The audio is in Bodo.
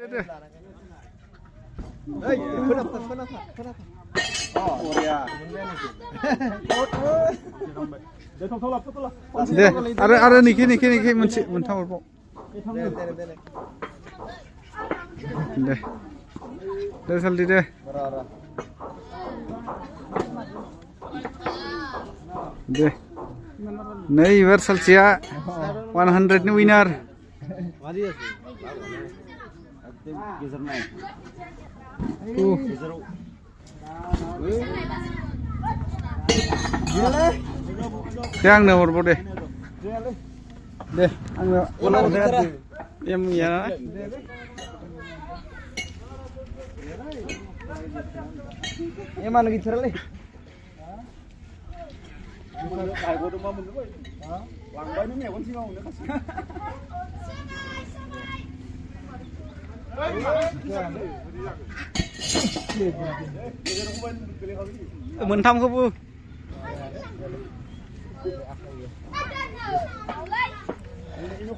Hei, kenapa? Oh, ya. दे आरो निखि मोनसे मोनथाम हरबाव दे सालदि दे दे नै एबार सालसेया 100 नि उइनार दे आंनो हरबाव दे आंनो एम या एमानो गैथारालै मोनथामखौबो Ini